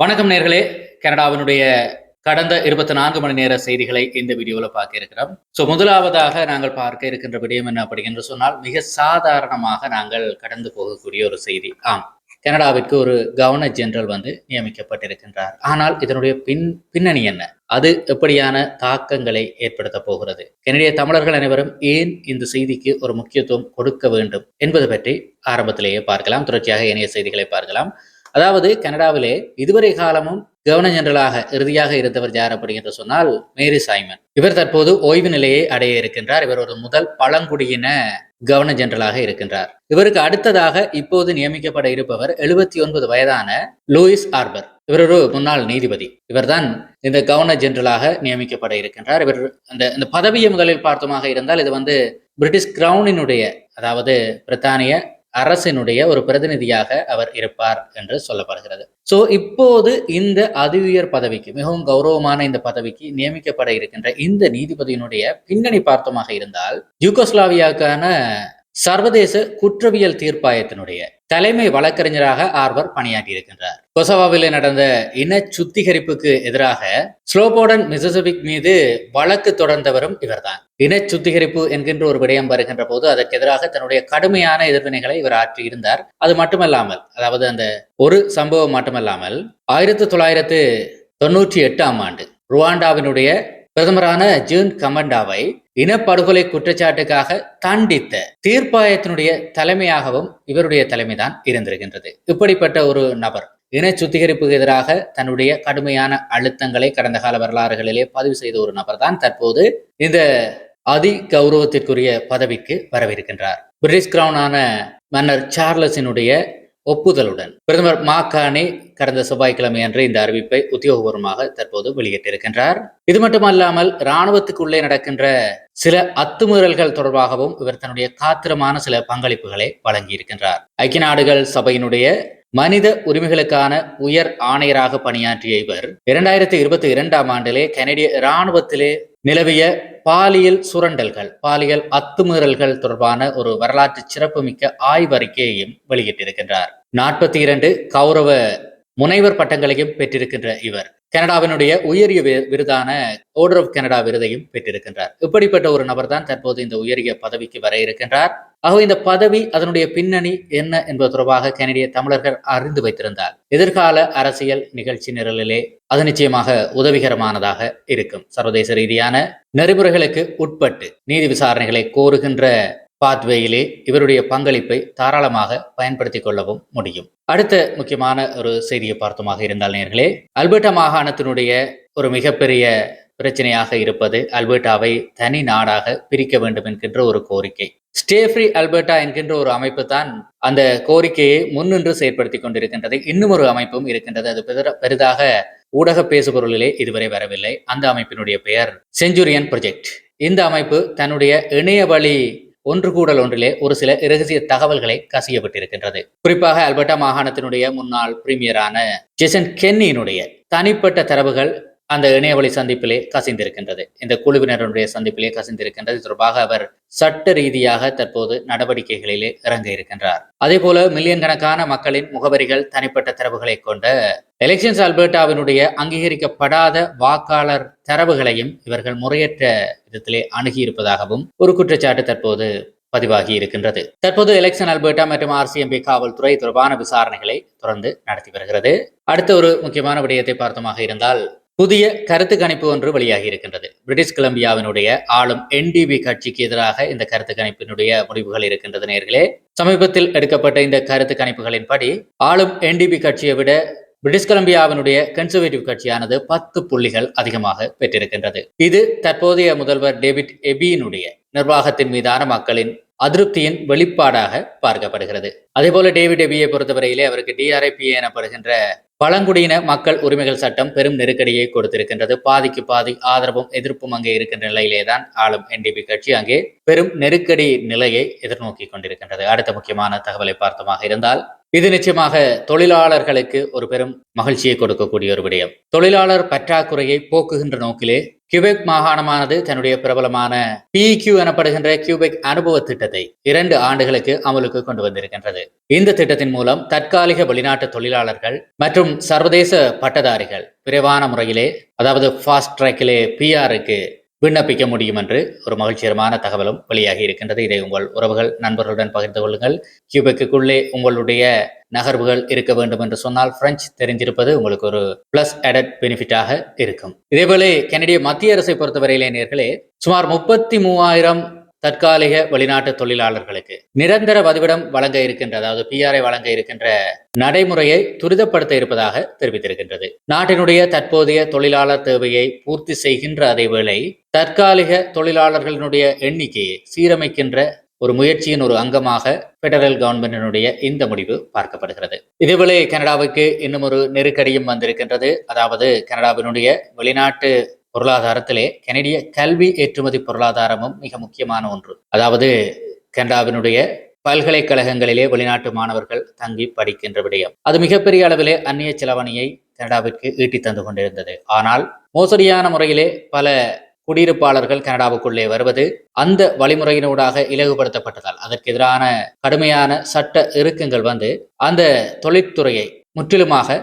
வணக்கம் நேர்களே. கனடாவினுடைய கடந்த 24 மணி நேர செய்திகளை இந்த வீடியோவில் பார்க்க இருக்கிறோம். முதலாவதாக நாங்கள் பார்க்க இருக்கின்ற விடயம் என்ன அப்படின்னு சொன்னால், மிக சாதாரணமாக நாங்கள் கடந்து போகக்கூடிய ஒரு செய்தி. கனடாவிற்கு ஒரு கவர்னர் ஜெனரல் நியமிக்கப்பட்டிருக்கின்றார். ஆனால் இதனுடைய பின்னணி என்ன, அது எப்படியான தாக்கங்களை ஏற்படுத்த போகிறது, கனடிய தமிழர்கள் அனைவரும் ஏன் இந்த செய்திக்கு ஒரு முக்கியத்துவம் கொடுக்க வேண்டும் என்பது பற்றி ஆரம்பத்திலேயே பார்க்கலாம். தொடர்ச்சியாக இணைய செய்திகளை பார்க்கலாம். அதாவது கனடாவிலே இதுவரை காலமும் கவர்னர் ஜெனரலாக இறுதியாக இருந்தவர் யார் அப்படி என்று சொன்னால் மேரி சைமன். இவர் தற்போது ஓய்வு நிலையை அடைய இருக்கின்றார். இவர் ஒரு முதல் பழங்குடியின கவர்னர் ஜெனரலாக இருக்கின்றார். இவருக்கு அடுத்ததாக இப்போது நியமிக்கப்பட இருப்பவர் 79 வயதான லூயிஸ் ஆர்பர். இவர் ஒரு முன்னாள் நீதிபதி. இவர்தான் இந்த கவர்னர் ஜெனரலாக நியமிக்கப்பட இருக்கின்றார். இவர் இந்த பதவியை முதலில் பார்த்தமாக இருந்தால் இது பிரிட்டிஷ் கிரவுனினுடைய, அதாவது பிரித்தானிய அரசினுடைய ஒரு பிரதிநிதியாக அவர் இருப்பார் என்று சொல்லப்படுகிறது. இப்போது இந்த அதி உயர் பதவிக்கு, மிகவும் கௌரவமான இந்த பதவிக்கு நியமிக்கப்பட இருக்கின்ற இந்த நீதிபதியினுடைய பின்னணி பார்த்தமாக இருந்தால், யூகோஸ்லாவியாவுக்கான சர்வதேச குற்றவியல் தீர்ப்பாயத்தினுடைய தலைமை வழக்கறிஞராக ஆர்வர் பணியாற்றி இருக்கின்றார். கொசவாவிலே நடந்த இன சுத்திகரிப்புக்கு எதிராக ஸ்லோபோடன் மிசிசிபி மீது வழக்கு தொடர்ந்தவரும் இவர்தான். இன சுத்திகரிப்பு என்கின்ற ஒரு விடயம் வருகின்ற போது அதற்கு எதிராக தன்னுடைய கடுமையான எதிர்வினைகளை இவர் ஆற்றியிருந்தார். அது மட்டுமல்லாமல், அதாவது அந்த ஒரு சம்பவம் மட்டுமல்லாமல் 1998 ஆண்டு ருவாண்டாவினுடைய பிரதமரான ஜூன் கமண்டாவை இனப்படுகொலை குற்றச்சாட்டுக்காக தண்டித்த தீர்ப்பாயத்தினுடைய தலைமையாகவும் இவருடைய தலைமைதான் இருந்திருக்கின்றது. இப்படிப்பட்ட ஒரு நபர் இன சுத்திகரிப்புக்கு எதிராக தன்னுடைய கடுமையான அழுத்தங்களை கடந்த கால வரலாறுகளிலே பதிவு செய்த ஒரு நபர் தான் தற்போது இந்த அதி கௌரவத்திற்குரிய பதவிக்கு வரவிருக்கின்றார். பிரிட்டிஷ் கிரவுனான மன்னர் சார்லஸினுடைய ஒப்புதலுடன் பிரதமர் மாக்கானி கடந்த செவ்வாய்க்கிழமை அன்று இந்த அறிவிப்பை உத்தியோகபூர்வமாக தற்போது வெளியிட்டிருக்கின்றார். இது மட்டுமல்லாமல் இராணுவத்துக்குள்ளே நடக்கின்ற சில அத்துமீறல்கள் தொடர்பாகவும் இவர் தன்னுடைய காத்திரமான சில பங்களிப்புகளை வழங்கியிருக்கின்றார். ஐக்கிய நாடுகள் சபையினுடைய மனித உரிமைகளுக்கான உயர் ஆணையராக பணியாற்றிய இவர் 2022 ஆண்டிலே கனடிய இராணுவத்திலே நிலவிய பாலியல் சுரண்டல்கள், பாலியல் அத்துமீறல்கள் தொடர்பான ஒரு வரலாற்று சிறப்புமிக்க ஆய்வறிக்கையையும் வெளியிட்டிருக்கின்றார். 42 கௌரவ முனைவர் பட்டங்களையும் பெற்றிருக்கின்ற இவர் கனடாவினுடைய உயரிய விருதான ஆர்டர் ஆஃப் கனடா விருதையும் பெற்றிருக்கின்றார். இப்படிப்பட்ட ஒரு நபர் தான் தற்போது இந்த உயரிய பதவிக்கு வர இருக்கின்றார். ஆகவே இந்த பதவி, அதனுடைய பின்னணி என்ன என்பது தொடர்பாக கனடிய தமிழர்கள் அறிந்து வைத்திருந்தால் எதிர்கால அரசியல் நிகழ்ச்சி நிரலிலே அது நிச்சயமாக உதவிகரமானதாக இருக்கும். சர்வதேச ரீதியான நெறிமுறைகளுக்கு உட்பட்டு நீதி விசாரணைகளை கோருகின்ற பாத்வேயிலே இவருடைய பங்களிப்பை தாராளமாக பயன்படுத்திக் கொள்ளவும் முடியும். அடுத்த முக்கியமான ஒரு செய்தியை பார்த்தமாக இருந்தால் நேர்களே, அல்பர்டா மாகாணத்தினுடைய ஒரு மிகப்பெரிய பிரச்சனையாக இருப்பது அல்பர்டாவை தனி நாடாக பிரிக்க வேண்டும் என்கின்ற ஒரு கோரிக்கை. ஸ்டே ஃப்ரீ அல்பர்டா என்கின்ற ஒரு அமைப்பு தான் அந்த கோரிக்கையை முன்னின்று செயற்படுத்தி கொண்டிருக்கின்றது. இன்னும் ஒரு அமைப்பும் இருக்கின்றது. அது பெரிதாக ஊடக பேசுபொருளிலே இதுவரை வரவில்லை. அந்த அமைப்பினுடைய பெயர் செஞ்சுரியன் ப்ராஜெக்ட். இந்த அமைப்பு தன்னுடைய இணைய வழி ஒன்று கூடல் ஒன்றிலே ஒரு சில இரகசிய தகவல்களை கசியப்பட்டிருக்கின்றது. குறிப்பாக அல்பர்டா மாகாணத்தினுடைய முன்னாள் பிரீமியரான ஜேசன் கென்னியினுடைய தனிப்பட்ட தரவுகள் அந்த இணையவழி சந்திப்பிலே கசிந்திருக்கின்றது. இந்த குழுவினருடைய சந்திப்பிலே கசிந்திருக்கின்றது. தொடர்பாக அவர் சட்ட ரீதியாக தற்போது நடவடிக்கைகளிலே இறங்க இருக்கின்றார். அதே போல மில்லியன் கணக்கான மக்களின் முகவரிகள், தனிப்பட்ட தரவுகளை கொண்ட எலெக்ஷன்ஸ் அல்பர்டாவினுடைய அங்கீகரிக்கப்படாத வாக்காளர் தரவுகளையும் இவர்கள் முறையற்ற விதத்திலே அணுகியிருப்பதாகவும் ஒரு குற்றச்சாட்டு தற்போது பதிவாகி இருக்கின்றது. தற்போது எலெக்ஷன் அல்பர்டா மற்றும் RCMP காவல்துறை தொடர்பான விசாரணைகளை தொடர்ந்து நடத்தி வருகிறது. அடுத்த ஒரு முக்கியமான விடயத்தை பார்த்தமாக இருந்தால், புதிய கருத்து கணிப்பு ஒன்று வெளியாகி இருக்கின்றது. பிரிட்டிஷ் கொலம்பியாவினுடைய ஆளும் NDP கட்சிக்கு எதிராக இந்த கருத்து கணிப்பினுடைய முடிவுகள் இருக்கின்றது நேர்களே. சமீபத்தில் எடுக்கப்பட்ட இந்த கருத்து கணிப்புகளின்படி ஆளும் NDP கட்சியை விட பிரிட்டிஷ் கொலம்பியாவினுடைய கன்சர்வேட்டிவ் கட்சியானது 10 புள்ளிகள் அதிகமாக பெற்றிருக்கின்றது. இது தற்போதைய முதல்வர் டேவிட் எபியினுடைய நிர்வாகத்தின் மீதான மக்களின் அதிருப்தியின் வெளிப்பாடாக பார்க்கப்படுகிறது. அதே போல டேவிட் எபியை பொறுத்தவரையிலே அவருக்கு DRIPA எனப்படுகின்ற பழங்குடியின மக்கள் உரிமைகள் சட்டம் பெரும் நெருக்கடியை கொடுத்திருக்கின்றது. பாதிக்கு பாதி ஆதரவும் எதிர்ப்பும் அங்கே இருக்கின்ற நிலையிலேதான் ஆளும் NDP கட்சி அங்கே பெரும் நெருக்கடி நிலையை எதிர்நோக்கி கொண்டிருக்கின்றது. அடுத்த முக்கியமான தகவலை பார்த்தமாக இருந்தால், இது நிச்சயமாக தொழிலாளர்களுக்கு ஒரு பெரும் மகிழ்ச்சியை கொடுக்கக்கூடிய ஒரு விடயம். தொழிலாளர் பற்றாக்குறையை போக்குகின்ற நோக்கிலே கியூபெக் மாகாணமானது தன்னுடைய பிரபலமான PQ எனப்படுகின்ற கியூபெக் அனுபவ திட்டத்தை 2 ஆண்டுகளுக்கு அமலுக்கு கொண்டு வந்திருக்கின்றது. இந்த திட்டத்தின் மூலம் தற்காலிக வெளிநாட்டு தொழிலாளர்கள் மற்றும் சர்வதேச பட்டதாரிகள் விரைவான முறையிலே, அதாவது ஃபாஸ்ட் ட்ராக்கிலே PR-க்கு விண்ணப்பிக்க முடியும் என்று ஒரு மகிழ்ச்சிகரமான தகவலும் வெளியாகி இருக்கின்றது. இதை உங்கள் உறவுகள், நண்பர்களுடன் பகிர்ந்து கொள்ளுங்கள். கியூபெக்குள்ளே உங்களுடைய நகர்வுகள் இருக்க வேண்டும் என்று சொன்னால் பிரெஞ்சு தெரிந்திருப்பது உங்களுக்கு ஒரு பிளஸ் அடட் பெனிஃபிட்டாக இருக்கும். இதேபோல கனடிய மத்திய அரசை பொறுத்தவரையிலே நேர்களே, சுமார் 33,000 தற்காலிக வெளிநாட்டு தொழிலாளர்களுக்கு நிரந்தர வதிவிடம் வழங்க இருக்கின்ற, அதாவது PR வழங்க இருக்கின்ற நடைமுறையை துரிதப்படுத்த இருப்பதாக தெரிவித்திருக்கின்றது. நாட்டினுடைய தற்போதைய தொழிலாளர் தேவையை பூர்த்தி செய்கின்ற அதேவேளை தற்காலிக தொழிலாளர்களினுடைய எண்ணிக்கையை சீரமைக்கின்ற ஒரு முயற்சியின் ஒரு அங்கமாக பெடரல் கவர்மெண்டினுடைய இந்த முடிவு பார்க்கப்படுகிறது. இதேவேளை கனடாவுக்கு இன்னும் ஒரு நெருக்கடியும் வந்திருக்கின்றது. அதாவது கனடாவினுடைய வெளிநாட்டு பொருளாதாரத்திலே கனடிய கல்வி ஏற்றுமதி பொருளாதாரமும் மிக முக்கியமான ஒன்று. அதாவது கனடாவினுடைய பல்கலைக்கழகங்களிலே வெளிநாட்டு மாணவர்கள் தங்கி படிக்கின்ற விடயம், அது மிகப்பெரிய அளவிலே அந்நிய செலவணியை கனடாவிற்கு ஈட்டி தந்து கொண்டிருந்தது. ஆனால் மோசடியான முறையிலே பல குடியிருப்பாளர்கள் கனடாவுக்குள்ளே வருவது அந்த வழிமுறையினூடாக இலகுபடுத்தப்பட்டதால் அதற்கு எதிரான கடுமையான சட்ட இறுக்கங்கள் வந்து அந்த தொழிற்துறையை முற்றிலுமாக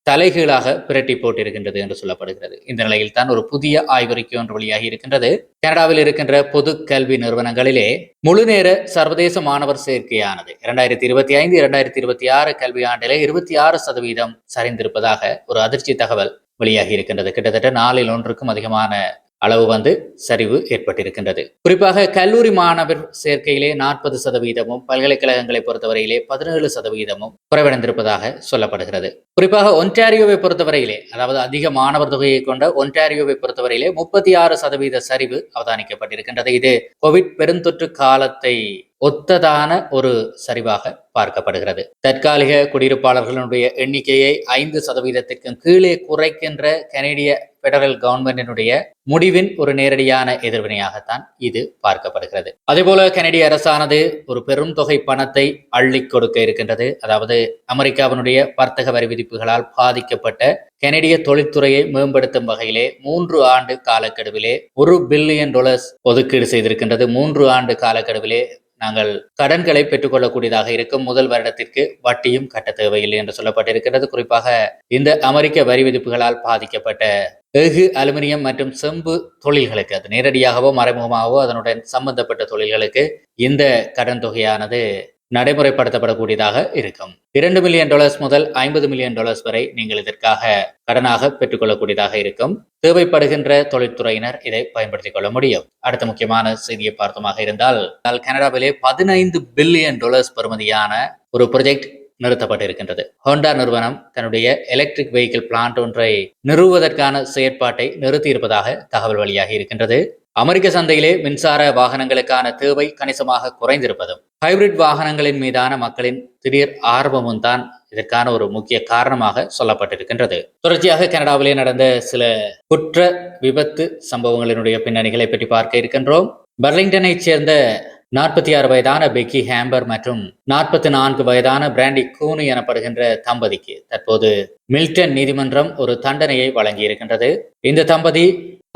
தலைகீழாக பிரட்டி போட்டிருக்கின்றது என்று சொல்லப்படுகிறது. இந்த நிலையில் தான் ஒரு புதிய ஆய்வறிக்கை ஒன்று வெளியாகி இருக்கின்றது. கனடாவில் இருக்கின்ற பொது கல்வி நிறுவனங்களிலே முழுநேர சர்வதேச மாணவர் சேர்க்கையானது 2025-2026 கல்வியாண்டிலே 26% சரிந்திருப்பதாக ஒரு அதிர்ச்சி தகவல் வெளியாகி இருக்கின்றது. கிட்டத்தட்ட 4-1க்கும் அதிகமான அளவு வந்து சரிவு ஏற்பட்டிருக்கின்றது. குறிப்பாக கல்லூரி மாணவர் சேர்க்கையிலே 40%, பல்கலைக்கழகங்களை பொறுத்தவரையிலே 17% குறைவடைந்திருப்பதாக சொல்லப்படுகிறது. குறிப்பாக ஒன்டாரியோவை பொறுத்தவரையிலே, அதாவது அதிக மாணவர் தொகையை கொண்ட ஒன்டாரியோவை பொறுத்தவரையிலே 36% சரிவு அவதானிக்கப்பட்டிருக்கின்றது. இது கோவிட் பெருந்தொற்று காலத்தை ஒத்ததான ஒரு சரிவாக பார்க்கப்படுகிறது. தற்காலிக குடியிருப்பாளர்களுடைய எண்ணிக்கையை 5%க்கும் கீழே குறைக்கின்ற கனடிய பெடரல் கவர்மெண்டினுடைய முடிவின் ஒரு நேரடியான எதிர்வினையாகத்தான் இது பார்க்கப்படுகிறது. அதேபோல கனடிய அரசானது ஒரு பெரும் தொகை பணத்தை அள்ளி கொடுக்க இருக்கின்றது. அதாவது அமெரிக்காவினுடைய வர்த்தக வரி விதிப்புகளால் பாதிக்கப்பட்ட கனடிய தொழில்துறையை மேம்படுத்தும் வகையிலே 3 ஆண்டு காலக்கெடுவிலே $1 பில்லியன் ஒதுக்கீடு செய்திருக்கின்றது. 3 ஆண்டு காலக்கெடுவிலே நாங்கள் கடன்களை பெற்றுக்கொள்ளக்கூடியதாக இருக்கும். முதல் வருடத்திற்கு வட்டியும் கட்ட தேவையில்லை என்று சொல்லப்பட்டிருக்கிறது. குறிப்பாக இந்த அமெரிக்க வரி விதிப்புகளால் பாதிக்கப்பட்ட எஃகு, அலுமினியம் மற்றும் செம்பு தொழில்களுக்கு, அது நேரடியாகவோ மறைமுகமாகவோ அதனுடன் சம்பந்தப்பட்ட தொழில்களுக்கு இந்த கடன் தொகையானது நடைமுறைப்படுத்தப்படக்கூடியதாக இருக்கும். $2 மில்லியன் முதல் $50 மில்லியன் வரை நீங்கள் இதற்காக கடனாக பெற்றுக்கொள்ளக்கூடியதாக இருக்கும். தேவைப்படுகின்ற தொழில்துறையினர் இதை பயன்படுத்திக் கொள்ள முடியும். அடுத்த முக்கியமான செய்தியை பார்த்தமாக இருந்தால், கனடாவிலே $15 பில்லியன் பெறுமதியான ஒரு ப்ராஜெக்ட் நிறுத்தப்பட்டிருக்கின்றது. ஹோண்டா நிறுவனம் தன்னுடைய எலக்ட்ரிக் வெஹிக்கிள் பிளான்ட் ஒன்றை நிறுவுவதற்கான செயற்பாட்டை நிறுத்தியிருப்பதாக தகவல் வெளியாகி இருக்கின்றது. அமெரிக்க சந்தையிலே மின்சார வாகனங்களுக்கான தேவை கணிசமாக குறைந்திருப்பதும் ஹைபிரிட் வாகனங்களின் மீதான மக்களின் திடீர் ஆர்வமும் தான் இதற்கான ஒரு முக்கிய காரணமாக சொல்லப்பட்டிருக்கின்றது. தொடர்ச்சியாக கனடாவிலே நடந்த சில குற்ற விபத்து சம்பவங்களினுடைய பின்னணிகளை பற்றி பார்க்க இருக்கின்றோம். பர்லிங்டனை சேர்ந்த 46 வயதான பெக்கி ஹேம்பர் மற்றும் 44 வயதான பிராண்டி கூனி எனப்படுகின்ற தம்பதிக்கு தற்போது மில்டன் நீதிமன்றம் ஒரு தண்டனையை வழங்கி இருக்கின்றது. இந்த தம்பதி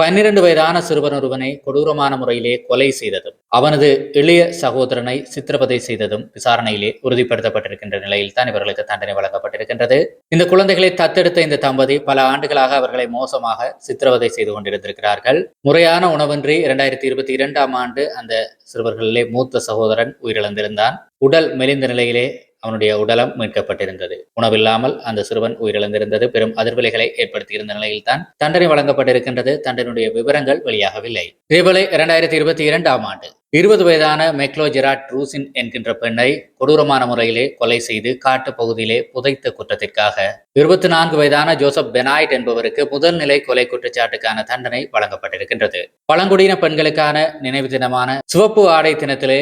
12 வயதான சிறுவன் ஒருவனை கொடூரமான முறையிலே கொலை செய்ததும் அவனது இளைய சகோதரனை சித்திரவதை செய்ததும் விசாரணையிலே உறுதிப்படுத்தப்பட்டிருக்கின்ற நிலையில் தான் இவர்களுக்கு தண்டனை வழங்கப்பட்டிருக்கின்றது. இந்த குழந்தைகளை தத்தெடுத்த இந்த தம்பதி பல ஆண்டுகளாக அவர்களை மோசமாக சித்திரவதை செய்து கொண்டிருந்திருக்கிறார்கள். முறையான உணவின்றி 2022ஆம் ஆண்டு அந்த சிறுவர்களிலே மூத்த சகோதரன் உயிரிழந்திருந்தான். உடல் மெலிந்த நிலையிலே அவனுடைய உடலம் மீட்கப்பட்டிருந்தது. உணவில்லாமல் அந்த சிறுவன் உயிரிழந்திருந்தது பெரும் அதிர்வலைகளை ஏற்படுத்தியிருந்த நிலையில் தான் தண்டனை வழங்கப்பட்டிருக்கின்றது. தண்டனையுடைய விவரங்கள் வெளியாகவில்லை. இதேபோல 2022ஆம் ஆண்டு 20 வயதான மெக்லோ ஜெராட் ரூசின் என்கின்ற பெண்ணை கொடூரமான முறையிலே கொலை செய்து காட்டு பகுதியிலே புதைத்த குற்றத்திற்காக 24 வயதான ஜோசப் பெனாய்ட் என்பவருக்கு முதல் நிலை கொலை குற்றச்சாட்டுக்கான தண்டனை வழங்கப்பட்டிருக்கின்றது. பழங்குடியின பெண்களுக்கான நினைவு தினமான சிவப்பு ஆடை தினத்திலே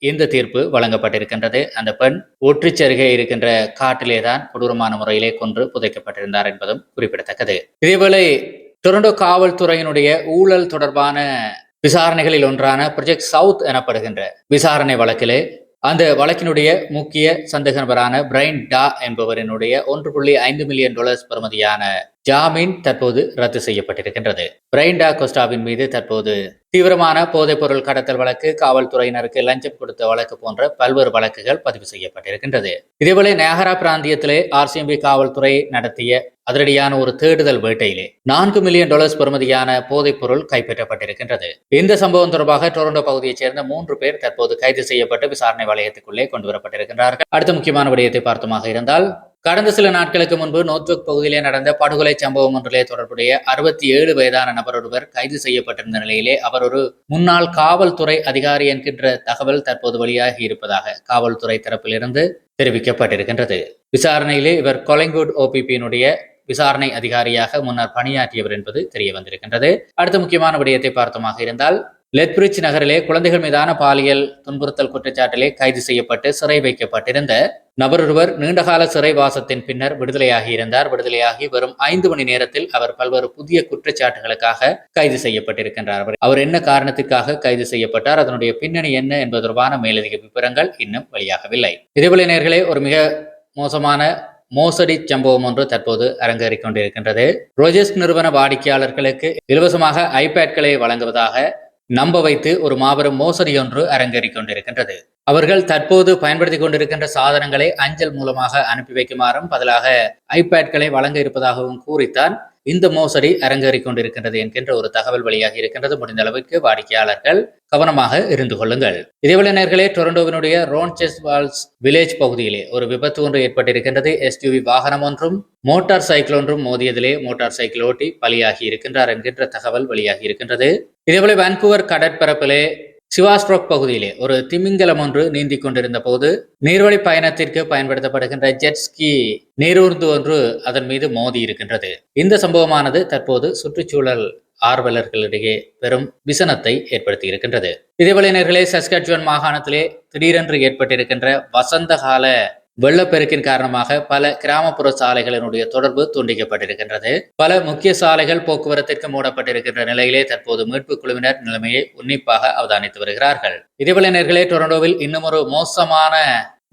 இந்த தீர்ப்பு வழங்கப்பட்டிருக்கின்றது. அந்த பெண் ஒற்றிச்சருகே இருக்கின்ற காட்டிலேதான் கொடூரமான முறையிலே கொன்று புதைக்கப்பட்டிருந்தார் என்பதும் குறிப்பிடத்தக்கது. இதேவேளை டொரண்டோ காவல்துறையினுடைய ஊழல் தொடர்பான விசாரணைகளில் ஒன்றான ப்ராஜெக்ட் சவுத் எனப்படுகின்ற விசாரணை வழக்கிலே அந்த வழக்கினுடைய முக்கிய சந்தேக நபரான பிரைன் டா என்பவரினுடைய $1.5 மில்லியன் பெறுமதியான ஜாமீன் தற்போது ரத்து செய்யப்பட்டிருக்கின்றது. பிரைன் டா கோஸ்டாவின் மீது தற்போது தீவிரமான போதைப் பொருள் கடத்தல் வழக்கு, காவல்துறையினருக்கு லஞ்சம் கொடுத்த வழக்கு போன்ற பல்வேறு வழக்குகள் பதிவு செய்யப்பட்டிருக்கின்றது. இதேபோல நயாகரா பிராந்தியத்திலே RCMP காவல்துறை நடத்திய அதிரடியான ஒரு தேடுதல் வேட்டையிலே $4 மில்லியன் பெறுமதியான போதைப் பொருள் கைப்பற்றப்பட்டிருக்கின்றது. இந்த சம்பவம் தொடர்பாக டொரண்டோ பகுதியைச் சேர்ந்த 3 பேர் தற்போது கைது செய்யப்பட்டு விசாரணை வலயத்துக்குள்ளே கொண்டுவரப்பட்டிருக்கின்றார்கள். அடுத்த முக்கியமான விடயத்தை பார்த்தோமாக இருந்தால், கடந்த சில நாட்களுக்கு முன்பு நோர்த்வெக் பகுதியிலே நடந்த படுகொலை சம்பவம் ஒன்றிலே தொடர்புடைய 67 வயதான நபர் ஒருவர் கைது செய்யப்பட்டிருந்த நிலையிலே அவர் ஒரு முன்னாள் காவல்துறை அதிகாரி என்கின்ற தகவல் தற்போது வெளியாகி இருப்பதாக காவல்துறை தரப்பிலிருந்து தெரிவிக்கப்பட்டிருக்கின்றது. விசாரணையிலே இவர் கொலிங்குட் OPP-னுடைய விசாரணை அதிகாரியாக முன்னர் பணியாற்றியவர் என்பது தெரிய வந்திருக்கின்றது. அடுத்த முக்கியமான விடயத்தை பார்த்தோமாக இருந்தால், லெத்பிரிட்ஜ் நகரிலே குழந்தைகள் மீதான பாலியல் துன்புறுத்தல் குற்றச்சாட்டிலே கைது செய்யப்பட்டு சிறை வைக்கப்பட்டிருந்த நபர் ஒருவர் நீண்டகால சிறைவாசத்தின் பின்னர் விடுதலையாகி இருந்தார். விடுதலையாகி வரும் 5 மணி நேரத்தில் அவர் பல்வேறு புதிய குற்றச்சாட்டுகளுக்காக கைது செய்யப்பட்டிருக்கின்றார். அவர் என்ன காரணத்திற்காக கைது செய்யப்பட்டார், அதனுடைய பின்னணி என்ன என்பது தொடர்பான மேலதிக விவரங்கள் இன்னும் வெளியாகவில்லை. இதேபோல நேயர்களே, ஒரு மிக மோசமான மோசடி சம்பவம் ஒன்று தற்போது அரங்கேறிக் கொண்டிருக்கின்றது. ரோஜர்ஸ் நிறுவன வாடிக்கையாளர்களுக்கு இலவசமாக ஐபேட்களை வழங்குவதாக நம்ப வைத்து ஒரு மாபெரும் மோசடி ஒன்று அரங்கேறிக் கொண்டிருக்கின்றது. அவர்கள் தற்போது பயன்படுத்திக் கொண்டிருக்கின்ற சாதனங்களை அஞ்சல் மூலமாக அனுப்பி வைக்குமாறும் பதிலாக ஐபேட்களை வழங்க இருப்பதாகவும் கூறித்தான் இந்த மோசடி அரங்கேறிக் கொண்டிருக்கின்றது என்கின்ற ஒரு தகவல் வெளியாகி இருக்கின்றது. முடிந்த அளவுக்கு வாடிக்கையாளர்கள் கவனமாக இருந்து கொள்ளுங்கள். இதேபோல நேர்களே, டொரண்டோவினுடைய ரோன்செஸ்வால்ஸ் வில்லேஜ் பகுதியிலே ஒரு விபத்து ஒன்று ஏற்பட்டிருக்கின்றது. SUV வாகனம் ஒன்றும் மோட்டார் சைக்கிள் ஒன்றும் மோதியதிலே மோட்டார் சைக்கிள் ஓட்டி பலியாகி இருக்கின்றார் என்கின்ற தகவல் வெளியாகி இருக்கின்றது. இதேபோல வான்கூவர் கடற்பரப்பிலே சிவாஸ்ட்ரோக் பகுதியிலே ஒரு திமிங்கலம் ஒன்று நீந்திக் கொண்டிருந்த போது நீர்வழி பயணத்திற்கு பயன்படுத்தப்படுகின்ற ஜெட்ஸ்கி நீரூர்ந்து ஒன்று அதன் மீது மோதி இருக்கின்றது. இந்த சம்பவமானது தற்போது சுற்றுச்சூழல் ஆர்வலர்களிடையே பெரும் விசனத்தை ஏற்படுத்தி இருக்கின்றது. இதேபோல நேர்களே, சஸ்கட்சுவன் மாகாணத்திலே திடீரென்று ஏற்பட்டிருக்கின்ற வசந்த கால வெள்ளப்பெருக்கின் காரணமாக பல கிராமப்புற சாலைகளினுடைய தொடர்பு துண்டிக்கப்பட்டிருக்கின்றது. பல முக்கிய சாலைகள் போக்குவரத்திற்கு மூடப்பட்டிருக்கின்ற நிலையிலே தற்போது மீட்பு குழுவினர் நிலைமையை உன்னிப்பாக அவதானித்து வருகிறார்கள். இதேபோல நேர்களே, டொரண்டோவில் இன்னும் ஒரு மோசமான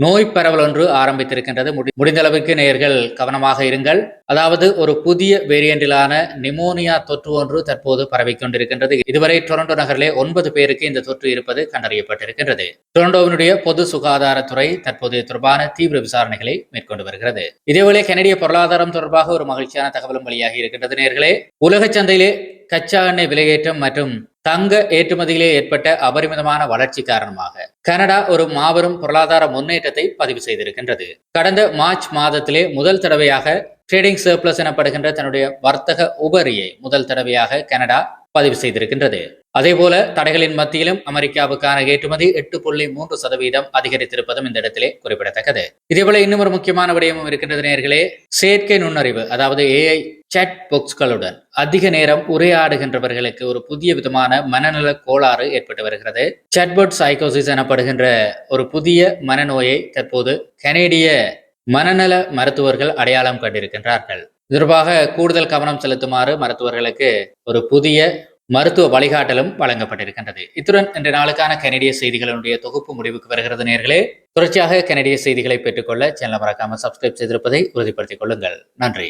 நோய் பரவல் ஒன்று ஆரம்பித்திருக்கின்றது. முடிந்த அளவுக்கு நேயர்கள் கவனமாக இருங்கள். அதாவது ஒரு புதிய வேரியண்டிலான நிமோனியா தொற்று ஒன்று தற்போது பரவிக்கொண்டிருக்கின்றது. இதுவரை டொரண்டோ நகரிலே 9 பேருக்கு இந்த தொற்று இருப்பது கண்டறியப்பட்டிருக்கின்றது. டொரண்டோவினுடைய பொது சுகாதாரத்துறை தற்போது தொடர்பான தீவிர விசாரணைகளை மேற்கொண்டு வருகிறது. இதேவேளை கனடிய பொருளாதாரம் தொடர்பாக ஒரு மகிழ்ச்சியான தகவலும் வெளியாகி இருக்கின்றது. நேயர்களே, உலக சந்தையிலே கச்சா எண்ணெய் விலையேற்றம் மற்றும் தங்க ஏற்றுமதியிலே ஏற்பட்ட அபரிமிதமான வளர்ச்சி காரணமாக கனடா ஒரு மாபெரும் பொருளாதார முன்னேற்றத்தை பதிவு செய்திருக்கின்றது. கடந்த மார்ச் மாதத்திலே முதல் தடவையாக ட்ரேடிங் சர்ப்ளஸ் எனப்படுகின்ற தன்னுடைய வர்த்தக உபரியை முதல் தடவையாக கனடா பதிவு செய்திருக்கின்றது. அதேபோல தடைகளின் மத்தியிலும் அமெரிக்காவுக்கான ஏற்றுமதி 8.3% அதிகரித்திருப்பதும் இந்த இடத்திலே குறிப்பிடத்தக்கது. இதேபோல இன்னும் ஒரு முக்கியமான விடயமும் இருக்கின்றது நேயர்களே. செயற்கை நுண்ணறிவு, அதாவது AI சாட் பாக்ஸ்களுடன் அதிக நேரம் உரையாடுகின்றவர்களுக்கு ஒரு புதிய விதமான மனநல கோளாறு ஏற்பட்டு வருகிறது. சாட்பாட் சைக்கோசிஸ் எனப்படுகின்ற ஒரு புதிய மனநோயை தற்போது கனேடிய மனநல மருத்துவர்கள் அடையாளம் கண்டிருக்கின்றார்கள். தொடர்பாக கூடுதல் கவனம் செலுத்துமாறு மருத்துவர்களுக்கு ஒரு புதிய மருத்துவ வழிகாட்டலும் வழங்கப்பட்டிருக்கின்றது. இத்துடன் இன்றைய நாளுக்கான கனடிய செய்திகளுடைய தொகுப்பு முடிவுக்கு வருகிறது நேயர்களே. தொடர்ச்சியாக கனடிய செய்திகளை பெற்றுக்கொள்ள சேனலை மறக்காமல் சப்ஸ்கிரைப் செய்திருப்பதை உறுதிப்படுத்திக் கொள்ளுங்கள். நன்றி.